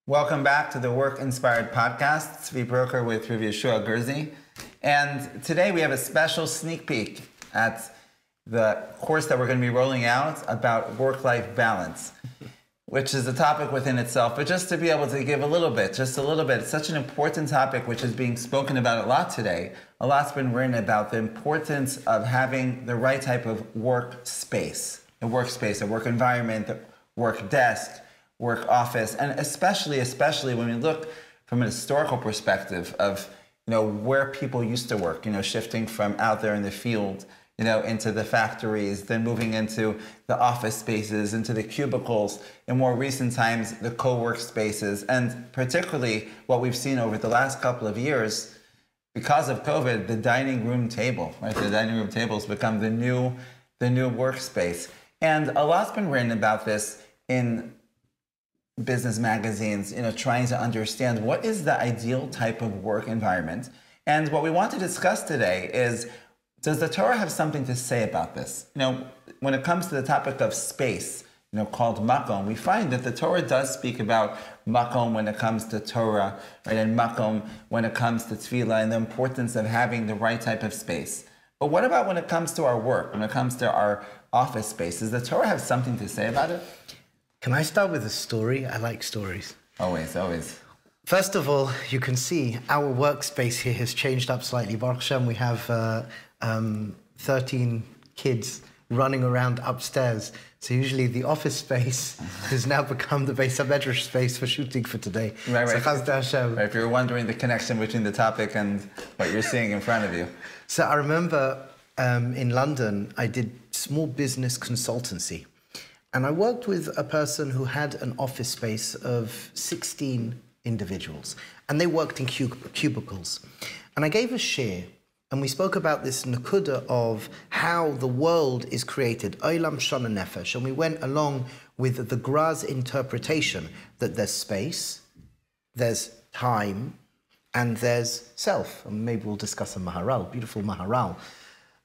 Welcome back to the Work-Inspired Podcast. Tzvi broker with Rabbi Gerzi. And today we have a special sneak peek at the course that we're going to be rolling out about work-life balance, which is a topic within itself. But just to be able to give just a little bit, it's such an important topic which is being spoken about a lot today. A lot's been written about the importance of having the right type of workspace, a work environment, a work desk, work office, and especially when we look from an historical perspective of, where people used to work, shifting from out there in the field, into the factories, then moving into the office spaces, into the cubicles, in more recent times, the co-work spaces, and particularly what we've seen over the last couple of years, because of COVID, the dining room table, right? The dining room table has become the new workspace. And a lot's been written about this in business magazines, trying to understand what is the ideal type of work environment. And what we want to discuss today is, does the Torah have something to say about this? When it comes to the topic of space, called makom, we find that the Torah does speak about makom when it comes to Torah, right? And makom when it comes to tefillah and the importance of having the right type of space. But what about when it comes to our work, when it comes to our office space? Does the Torah have something to say about it? Can I start with a story? I like stories. Always. First of all, you can see our workspace here has changed up slightly. Baruch Hashem, we have 13 kids running around upstairs. So usually the office space has now become the Beis HaMedrash space for shooting for today. Right. So Chazda Hashem. Right, if you're wondering the connection between the topic and what you're seeing in front of you. So I remember in London, I did small business consultancy. And I worked with a person who had an office space of 16 individuals. And they worked in cubicles. And I gave a share. And we spoke about this nakuda of how the world is created, Olam Shana Nefesh. And we went along with the Gra's interpretation that there's space, there's time, and there's self. And maybe we'll discuss a Maharal, beautiful Maharal.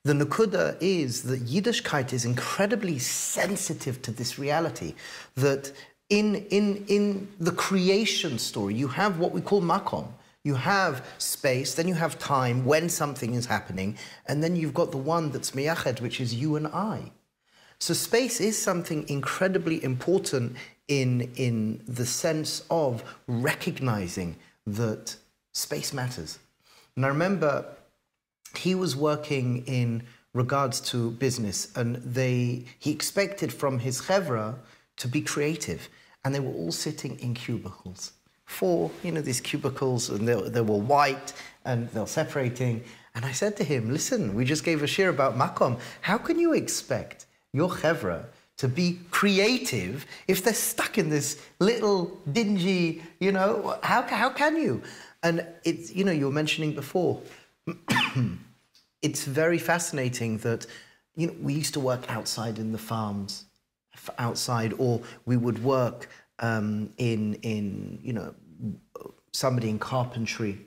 The nakuda is that Yiddishkeit is incredibly sensitive to this reality, that in the creation story, you have what we call makom. You have space, then you have time when something is happening, and then you've got the one that's miyached, which is you and I. So space is something incredibly important in the sense of recognizing that space matters. And I remember he was working in regards to business, and he expected from his chevra to be creative, and they were all sitting in cubicles. These cubicles, and they were white, and they're separating. And I said to him, listen, we just gave a shir about makom. How can you expect your chevra to be creative if they're stuck in this little dingy, how can you? And it's, you were mentioning before, it's very fascinating that, we used to work outside in the farms, or we would work somebody in carpentry.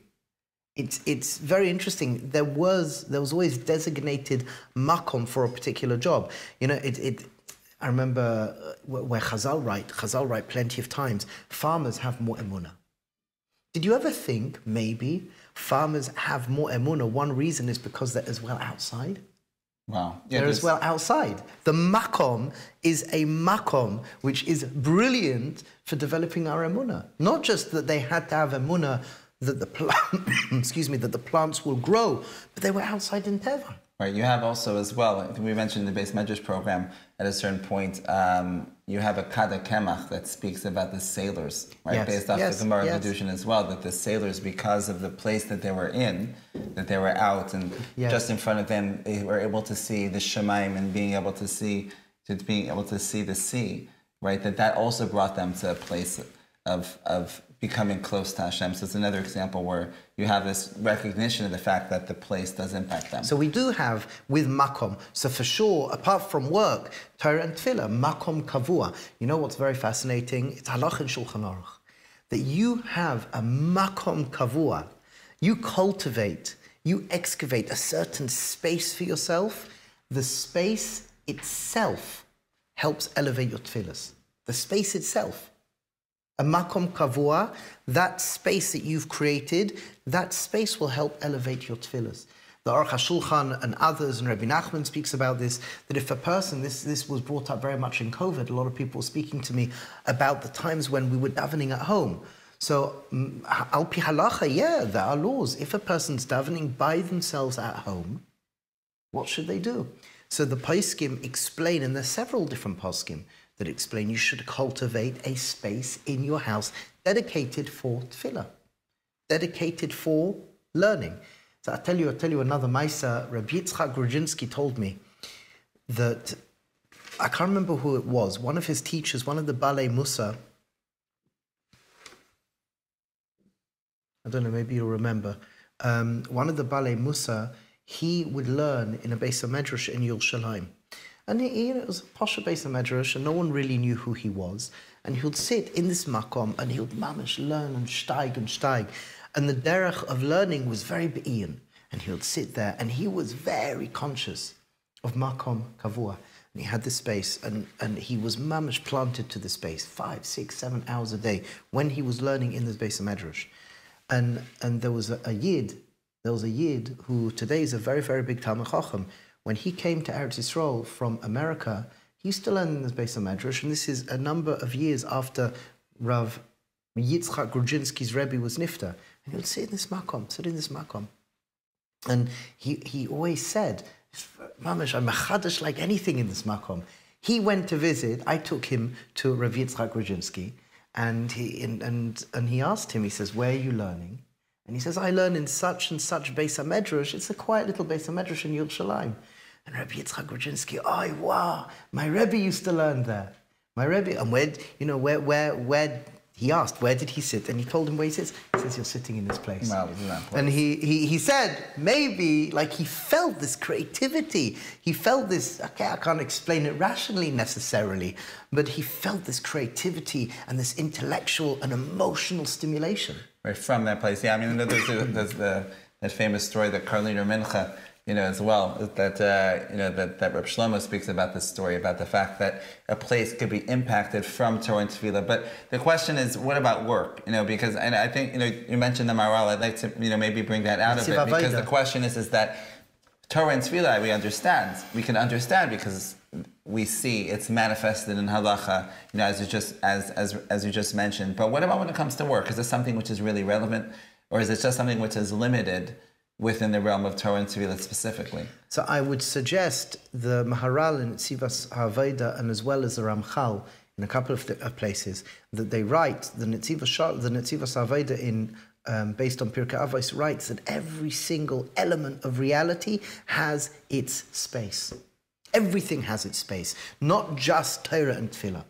It's very interesting. There was always designated makom for a particular job. I remember where Chazal write plenty of times, farmers have more emunah. Did you ever think maybe farmers have more emunah? One reason is because they're as well outside. Wow. Yeah, they're as well outside. The makom is a makom which is brilliant for developing our emunah. Not just that they had to have emunah that the plants will grow, but they were outside in teva. Right. You have also as well, I think we mentioned in the Beis Medrash program, at a certain point, you have a 𝗪𝗪𝗕𝗧 that speaks about the sailors, right? Yes. Based off the Gemara Kedushin as well, that the sailors, because of the place that they were in, that they were out, and just in front of them, they were able to see the Shemaim and being able to see the sea, right? That also brought them to a place of becoming close to Hashem. So it's another example where you have this recognition of the fact that the place does impact them. So we do have with makom. So for sure, apart from work, Torah and tefillah, makom kavua. You know what's very fascinating? It's halach and shulchan aruch. That you have a makom kavua. You cultivate, you excavate a certain space for yourself. The space itself helps elevate your tefillahs. The space itself. A makom kavua, that space that you've created, that space will help elevate your tefillahs. The 𝗟𝗏𝗧'𝗦 and others, and Rabbi Nachman speaks about this, that if a person, this was brought up very much in COVID, a lot of people were speaking to me about the times when we were davening at home. So, al pi halacha, yeah, there are laws. If a person's davening by themselves at home, what should they do? So the poskim explain, and there's several different poskim that explain you should cultivate a space in your house dedicated for tefillah, dedicated for learning. So I'll tell you another Maisa. Rabbi 𝗟𝗧𝗦𝗦𝗓𝗏 told me that, I can't remember who it was, one of his teachers, one of the 𝗟𝗓𝗕𝗏 𝗦𝗧, I don't know, maybe you'll remember, one of the 𝗟𝗓𝗕 𝗦𝗧, he would learn in a Beis HaMedrash in Yerushalayim. And it was a Pasha Beis HaMedrash, and no one really knew who he was. And he would sit in this makom, and he would mamish learn and steig. And the derech of learning was very be'iyun. And he would sit there, and he was very conscious of makom kavua. And he had this space, and he was mamish planted to the space 5, 6, 7 hours a day when he was learning in this Beis HaMedrash. And there was a yid who today is a very, very big Talmid Chacham. When he came to Eretz Yisrael from America, he used to learn in this Beis HaMedrash, and this is a number of years after Rav Yitzchak Grudzinski's Rebbe was nifta. And he would sit in this makom. And he always said, Mamash, I'm machadash like anything in this makom. He went to visit, I took him to Rav Yitzchak Grudzinski, and he asked him, he says, where are you learning? And he says, I learn in such and such Beis HaMedrash. It's a quiet little Beis HaMedrash in Yerushalayim. And Rabbi Yitzchak Grudzinski, oh, wow, my Rebbe used to learn there. My Rebbe, and where, he asked, where did he sit? And he told him where he sits. He says, you're sitting in this place. Wow, isn't that place? And he said, maybe, like he felt this creativity. He felt this, okay, I can't explain it rationally necessarily, but he felt this creativity and this intellectual and emotional stimulation. Right, from that place. Yeah, I mean, there's that famous story, the Karliner Mincha, as well, that Reb Shlomo speaks about this story, about the fact that a place could be impacted from Torah and Tefillah. But the question is, what about work? Because, and I think, you mentioned the Maharal, I'd like to, maybe bring that out of it, because the question is that Torah and Tefillah, we can understand because we see it's manifested in halacha, as you just mentioned. But what about when it comes to work? Is this something which is really relevant, or is it just something which is limited within the realm of Torah and Tefillah specifically? So I would suggest the Maharal in 𝗟𝗧𝗦𝗧 and as well as the Ramchal in a couple of places that they write, the 𝗟𝗧𝗦𝗧 in based on Pirkei Avos writes that every single element of reality has its space. Everything has its space, not just Torah and Tefillah.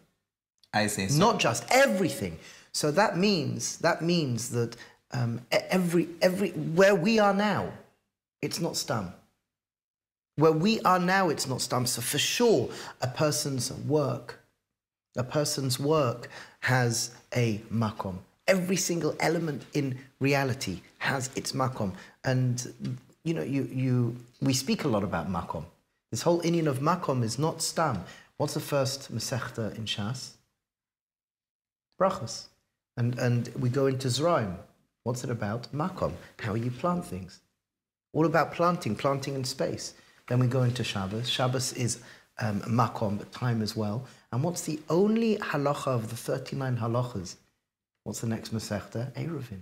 I see. So not just everything. So that means that every where we are now, it's not stam. Where we are now, it's not stam. So for sure, a person's work has a makom. Every single element in reality has its makom. And we speak a lot about makom. This whole inyan of makom is not stam. What's the first Masechta in Shas? Brachos. And we go into Zraim. What's it about? Makom. How you plant things. All about planting in space. Then we go into Shabbos. Shabbos is makom, but time as well. And what's the only halacha of the 39 halachas? What's the next Masechta? Eruvin.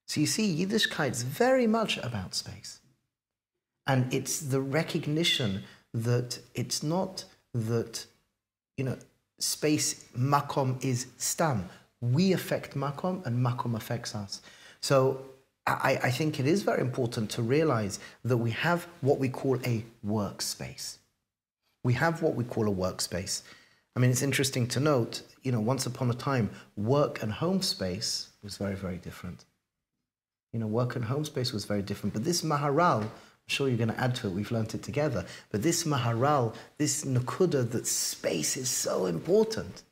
So you see, Yiddishkeit is very much about space. And it's the recognition that it's not that, space, makom is stam. We affect makom and makom affects us. So I think it is very important to realize that we have what we call a workspace. We have what we call a workspace. I mean, it's interesting to note, once upon a time, work and home space was very, very different. Work and home space was very different. But this Maharal, I'm sure you're going to add to it, we've learnt it together, but this Maharal, this Nakuda, that space is so important.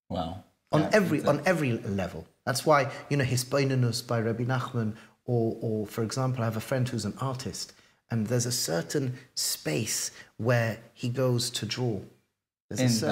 Wow. On every level. That's why, Hispainanus by Rabbi Nachman, or for example, I have a friend who's an artist, and there's a certain space where he goes to draw. There's in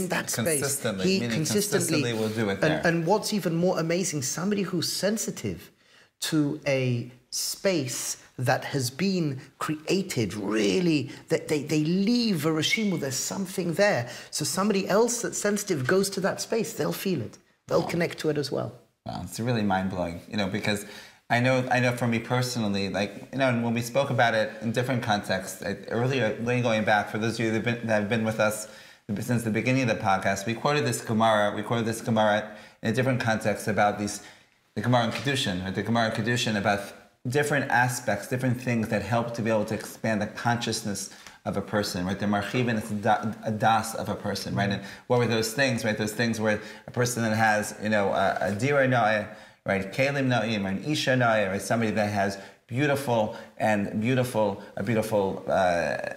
that space. Consistently, meaning consistently will do it there. And what's even more amazing, somebody who's sensitive to a space that has been created, really, that they leave a regime, there's something there. So somebody else that's sensitive goes to that space, they'll feel it. They'll connect to it as well. Wow, it's really mind-blowing, because I know for me personally, when we spoke about it in different contexts, earlier, going back, for those of you that have been with us since the beginning of the podcast, we quoted this Gemara in a different context about the Gemara in Kedushin, or the Gemara in Kedushin, about different aspects, different things that help to be able to expand the consciousness of a person, right? The marchivin is a das of a person, right? And what were those things, right? Those things where a person that has, a dira no'eh, right? Kelim no'im, an isha no'eh, right? Somebody that has a beautiful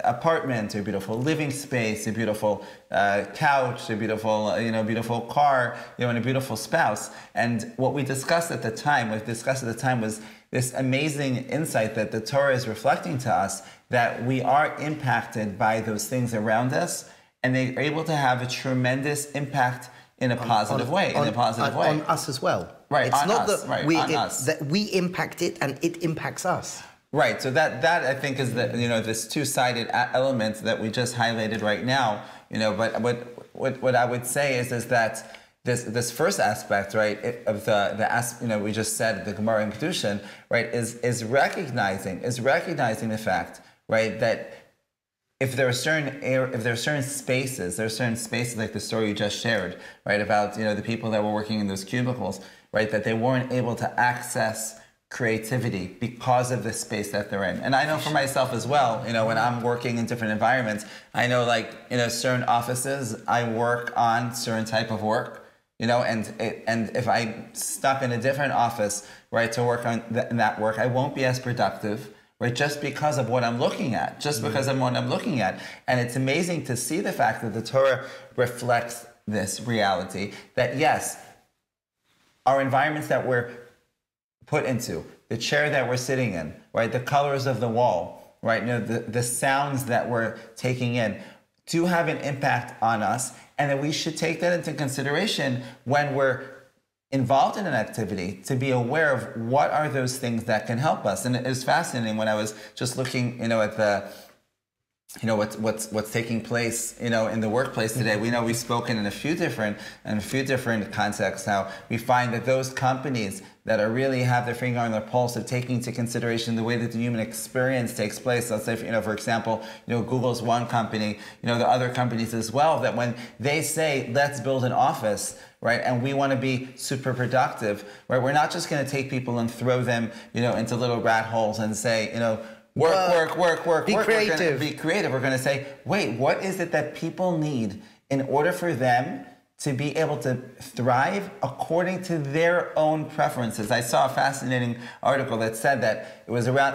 apartment, a beautiful living space, a beautiful couch, a beautiful car, and a beautiful spouse. And what we discussed at the time, was this amazing insight that the Torah is reflecting to us, that we are impacted by those things around us, and they are able to have a tremendous impact in a positive way. On us as well. Right, it's on not us, that right, we, on us. that we impact it and it impacts us. Right, so that I think is this two-sided element that we just highlighted right now. But what I would say is that this first aspect, right, we just said the Gemara in Kedushin, right, is recognizing the fact, right, that if there are certain spaces like the story you just shared, right, about the people that were working in those cubicles, right, that they weren't able to access creativity because of the space that they're in. And I know for myself as well, when I'm working in different environments, I know certain offices, I work on certain type of work, and if I'm stuck in a different office, right, to work on that work, I won't be as productive, right, just because of what I'm looking at, And it's amazing to see the fact that the Torah reflects this reality, that yes, our environments that we're put into, the chair that we're sitting in, right, the colors of the wall, right, the sounds that we're taking in, do have an impact on us, and that we should take that into consideration when we're involved in an activity, to be aware of what are those things that can help us. And it was fascinating when I was just looking, at the, what's taking place, in the workplace today. We know we've spoken in a few different contexts how we find that those companies that are really have their finger on their pulse of taking into consideration the way that the human experience takes place. Let's say, for example, Google's one company, the other companies as well, that when they say, let's build an office, right, and we want to be super productive, right, we're not just going to take people and throw them, into little rat holes and say, work. Be creative. Be creative. We're going to say, wait, what is it that people need in order for them to be able to thrive according to their own preferences? I saw a fascinating article that said that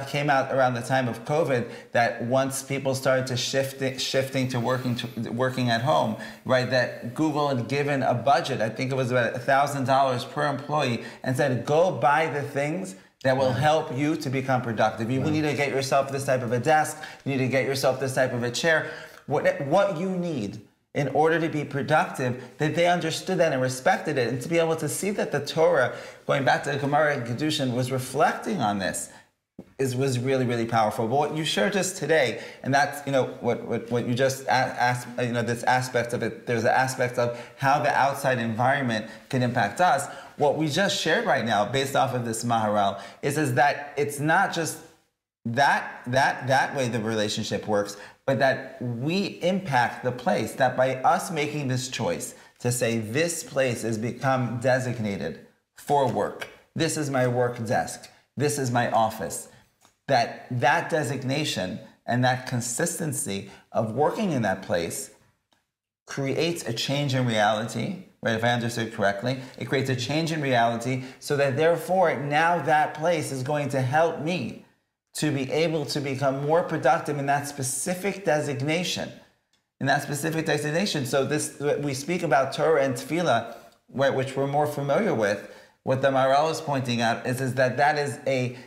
came out around the time of COVID, that once people started to shifting to working at home, right, that Google had given a budget, I think it was about $1,000 per employee, and said, go buy the things that will help you to become productive. You need to get yourself this type of a desk. You need to get yourself this type of a chair. What you need in order to be productive, that they understood that and respected it, and to be able to see that the Torah, going back to the Gemara in Kedushin, was reflecting on this, was really, really powerful. But what you shared just today, and that's, what you just asked, this aspect of it, there's an aspect of how the outside environment can impact us. What we just shared right now, based off of this Maharal, is that it's not just that way the relationship works, but that we impact the place, that by us making this choice to say this place has become designated for work, this is my work desk, this is my office, that designation and that consistency of working in that place creates a change in reality, right? If I understood correctly, it creates a change in reality, so that therefore now that place is going to help me to be able to become more productive in that specific designation. So we speak about Torah and Tefillah, which we're more familiar with. What the Maharal is pointing out is that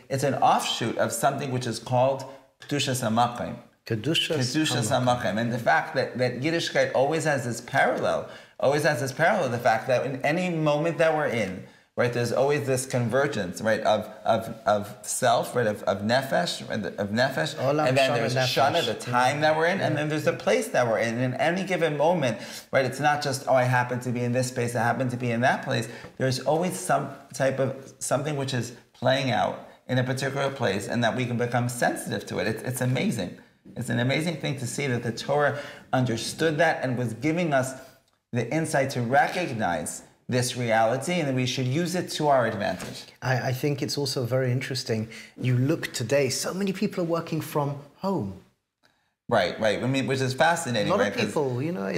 it's an offshoot of something which is called Kedushas HaMakom, 𝗟𝗘𝗧'𝗦. And the fact that Yiddishkeit always has this parallel, the fact that in any moment that we're in, right, there's always this convergence, right, of self, right, of nefesh, right, and then there's shana, the time that we're in, and then there's the place that we're in. And in any given moment, right, it's not just, oh, I happen to be in this space, I happen to be in that place. There's always some type of something which is playing out in a particular place, and that we can become sensitive to it. It's amazing. It's an amazing thing to see that the Torah understood that and was giving us the insight to recognize this reality, and that we should use it to our advantage. I think it's also very interesting. You look today, so many people are working from home. Right. I mean, which is fascinating. A lot right? of people, you know, I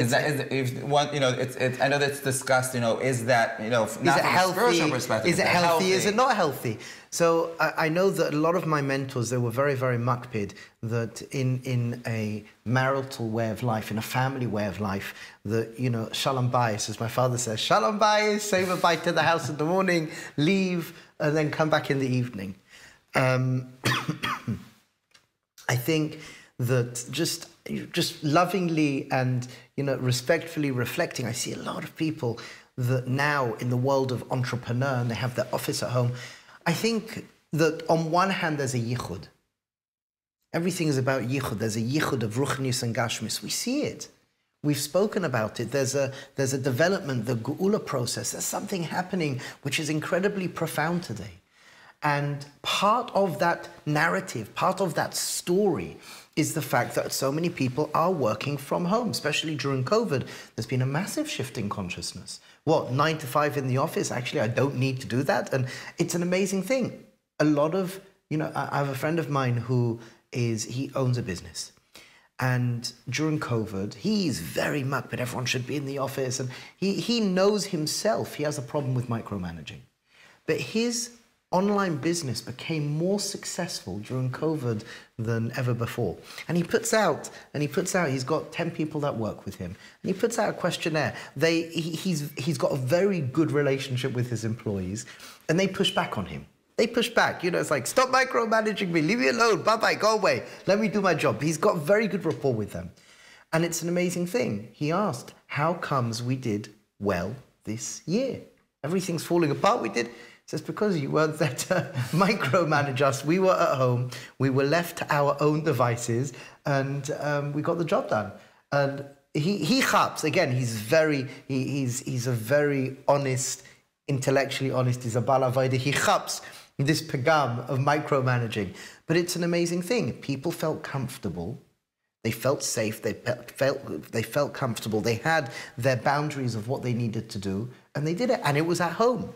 know it's discussed. You know, is that, you know, not from a spiritual perspective? Is it healthy? Is it not healthy? So I know that a lot of my mentors, they were very, very makpid that in a marital way of life, in a family way of life, that, you know, shalom bayis, as my father says, shalom bayis, say goodbye to the house in the morning, leave, and then come back in the evening. I think that just lovingly and, you know, respectfully reflecting, I see a lot of people that now in the world of entrepreneur, and they have their office at home. I think that on one hand there's a yichud. Everything is about yichud. There's a yichud of ruchnius and gashmis. We see it. We've spoken about it. There's a development, the geula process. There's something happening which is incredibly profound today. And part of that narrative, part of that story is the fact that so many people are working from home, especially during COVID. There's been a massive shift in consciousness. What, 9 to 5 in the office? Actually, I don't need to do that. And it's an amazing thing. A lot of, you know, I have a friend of mine he owns a business. And during COVID, he's very much, but everyone should be in the office. And he knows himself, he has a problem with micromanaging. But his online business became more successful during COVID than ever before. And he puts out, he's got 10 people that work with him. And he puts out a questionnaire. He's got a very good relationship with his employees, and they push back on him. They push back, you know, it's like, stop micromanaging me, leave me alone, bye-bye, go away, let me do my job. He's got very good rapport with them. And it's an amazing thing. He asked, how comes we did well this year? Everything's falling apart, we did. He says, because you weren't there to micromanage us. We were at home, we were left to our own devices, and we got the job done. And he chaps, again, he's a very honest, intellectually honest, he's a balavayda, he chaps this pagam of micromanaging. But it's an amazing thing. People felt comfortable, they felt safe, they felt comfortable, they had their boundaries of what they needed to do, and they did it, and it was at home.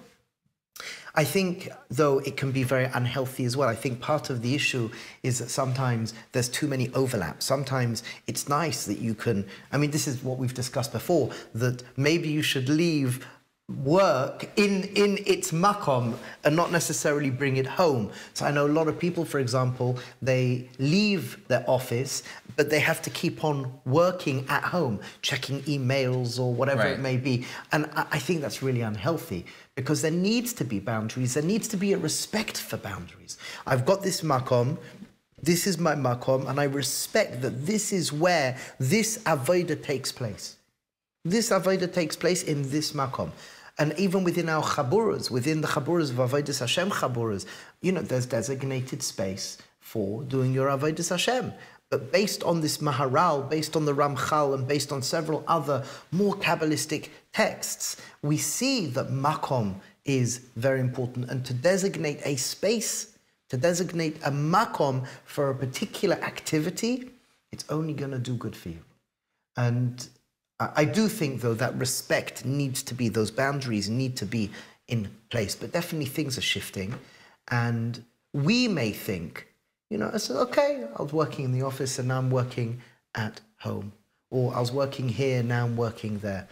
I think, though, it can be very unhealthy as well. I think part of the issue is that sometimes there's too many overlaps. Sometimes it's nice that you can, I mean, this is what we've discussed before, that maybe you should leave work in its makom and not necessarily bring it home. So I know a lot of people, for example, they leave their office, but they have to keep on working at home, checking emails or whatever it may be. And I think that's really unhealthy, because there needs to be boundaries. There needs to be a respect for boundaries. I've got this makom, this is my makom, and I respect that this is where this avodah takes place. This avodah takes place in this makom. And even within our chaburas, within the chaburas of Avodas Hashem chaburas, you know, there's designated space for doing your Avodas Hashem. But based on this Maharal, based on the Ramchal, and based on several other more Kabbalistic texts, we see that makom is very important. And to designate a space, to designate a makom for a particular activity, it's only going to do good for you. And I do think, though, that respect needs to be, those boundaries need to be in place. But definitely things are shifting. And we may think, you know, I said, okay, I was working in the office and now I'm working at home. Or I was working here, now I'm working there.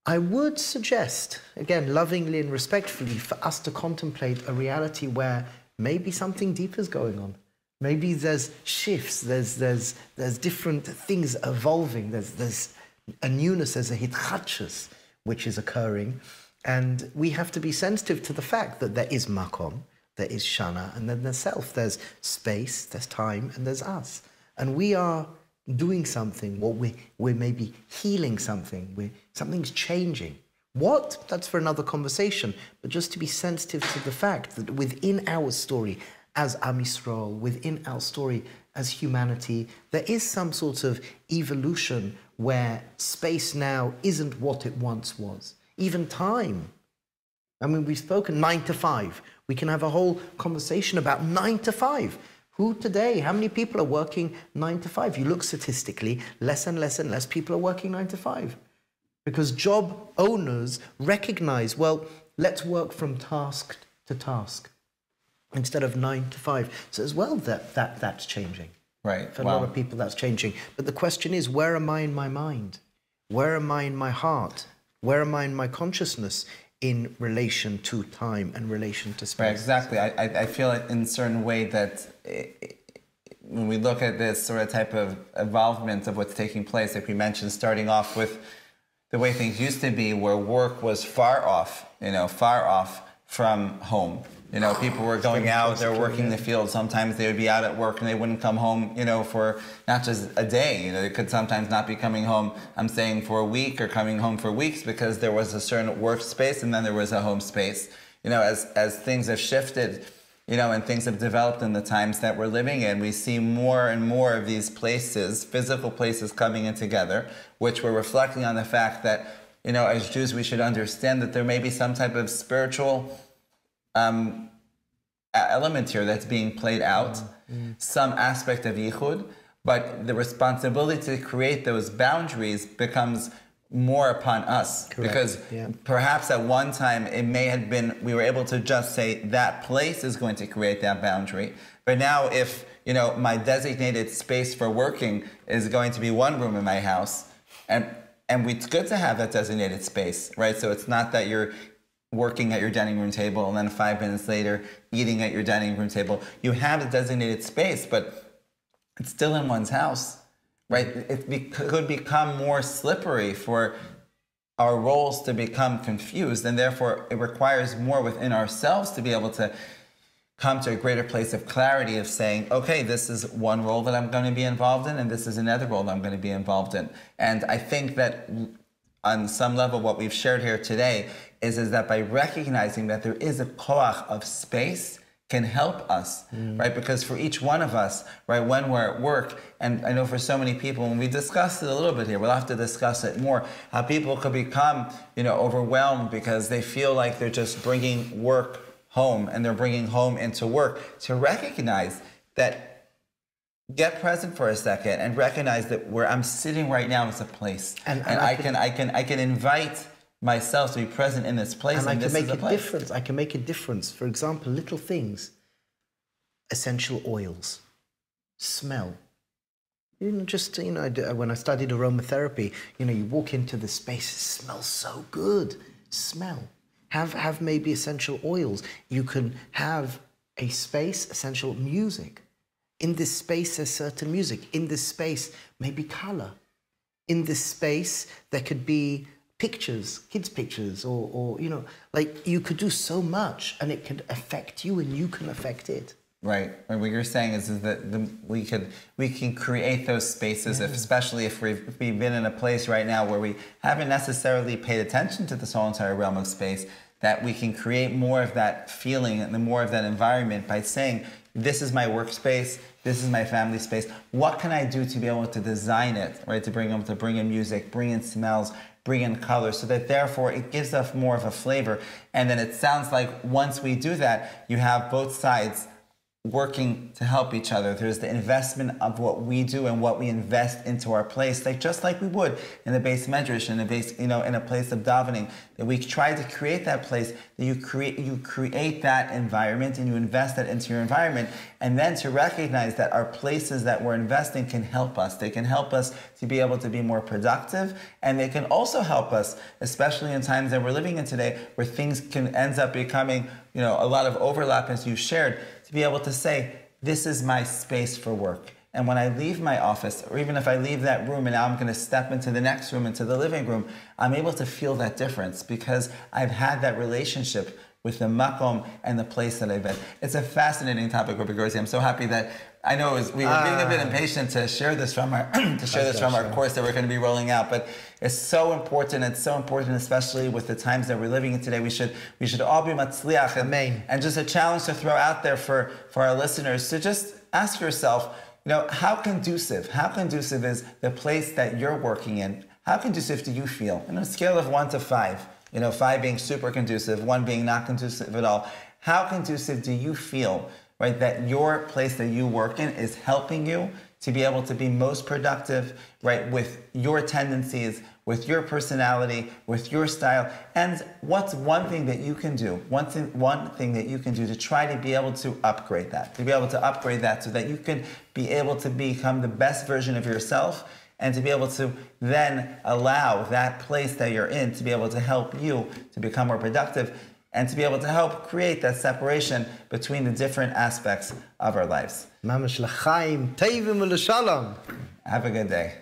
I would suggest, again, lovingly and respectfully, for us to contemplate a reality where maybe something deeper is going on. Maybe there's shifts, there's different things evolving, there's a newness, there's a 𝗟𝗘𝗧', which is occurring. And we have to be sensitive to the fact that there is makom, there is shana, and then there's self. There's space, there's time, and there's us. and we are doing something, or we're maybe healing something, something's changing. What? That's for another conversation. But just to be sensitive to the fact that within our story as Am Yisrael, within our story as humanity, there is some sort of evolution where space now isn't what it once was. Even time. I mean, we've spoken 9 to 5. We can have a whole conversation about 9 to 5. Who today, how many people are working 9 to 5? You look statistically, less and less and less people are working 9 to 5. Because job owners recognize, well, let's work from task to task instead of 9 to 5. So as well, that's changing. Right. For a lot of people, that's changing. But the question is, where am I in my mind? Where am I in my heart? Where am I in my consciousness in relation to time and relation to space? Right, exactly. I feel it in a certain way that when we look at this sort of type of involvement of what's taking place, like we mentioned, starting off with the way things used to be, where work was far off from home. People were going out, they were working in the field. Sometimes they would be out at work and they wouldn't come home, for not just a day. They could sometimes not be coming home, I'm saying, for a week, or coming home for weeks, because there was a certain workspace and then there was a home space. As things have shifted, and things have developed in the times that we're living in, we see more and more of these places, physical places, coming in together, which we're reflecting on the fact that, as Jews, we should understand that there may be some type of spiritual element here that's being played out, some aspect of yichud, but the responsibility to create those boundaries becomes more upon us. Correct. Because perhaps at one time it may have been, we were able to just say that place is going to create that boundary, but now if my designated space for working is going to be one room in my house, and it's good to have that designated space, right? So it's not that you're working at your dining room table and then 5 minutes later eating at your dining room table. You have a designated space, but it's still in one's house, right? It could become more slippery for our roles to become confused, and therefore it requires more within ourselves to be able to come to a greater place of clarity of saying, okay, this is one role that I'm going to be involved in, and this is another role that I'm going to be involved in. And I think that on some level what we've shared here today is that by recognizing that there is a koach of space can help us, right? Because for each one of us, right, when we're at work, and I know for so many people, when we discussed it a little bit here, we'll have to discuss it more, how people could become, overwhelmed because they feel like they're just bringing work home and they're bringing home into work. To recognize that, get present for a second and recognize that where I'm sitting right now is a place, and I can invite myself to be present in this place, and I can make a place. difference. I can make a difference. For example, little things, essential oils, smell. When I studied aromatherapy, you walk into the space, it smells so good. Smell. Have maybe essential oils. You can have a space, essential music. In this space, there's certain music. In this space, maybe color. In this space, there could be pictures, kids' pictures, or you could do so much, and it could affect you, and you can affect it. Right. What you're saying is that we can create those spaces, especially if we've been in a place right now where we haven't necessarily paid attention to this whole entire realm of space, that we can create more of that feeling and more of that environment by saying, this is my workspace, this is my family space. What can I do to be able to design it, right? To bring in music, bring in smells, bring in color, so that therefore it gives us more of a flavor. And then it sounds like once we do that, you have both sides working to help each other. There's the investment of what we do and what we invest into our place, just like we would in the base medrash, in a place of davening, that we try to create that place, that you create that environment and you invest that into your environment, and then to recognize that our places that we're investing can help us. They can help us to be able to be more productive, and they can also help us, especially in times that we're living in today, where things can end up becoming, a lot of overlap, as you shared, to be able to say, this is my space for work. And when I leave my office, or even if I leave that room and now I'm going to step into the next room, into the living room, I'm able to feel that difference because I've had that relationship with the makom and the place that I've been. It's a fascinating topic, Rabbi Gerzi. I'm so happy that I know we were being a bit impatient to share this from our our course that we're going to be rolling out, but it's so important. It's so important, especially with the times that we're living in today. We should all be matzliach. And just a challenge to throw out there for our listeners to just ask yourself, how conducive is the place that you're working in? How conducive do you feel? On a scale of 1 to 5, 5 being super conducive, 1 being not conducive at all. How conducive do you feel, right, that your place that you work in is helping you to be able to be most productive, right, with your tendencies, with your personality, with your style? And what's one thing that you can do, one thing that you can do to try to be able to upgrade that, so that you can be able to become the best version of yourself, and to be able to then allow that place that you're in to be able to help you to become more productive and to be able to help create that separation between the different aspects of our lives. Mamash l'chaim, teivim u'l'shalom. Have a good day.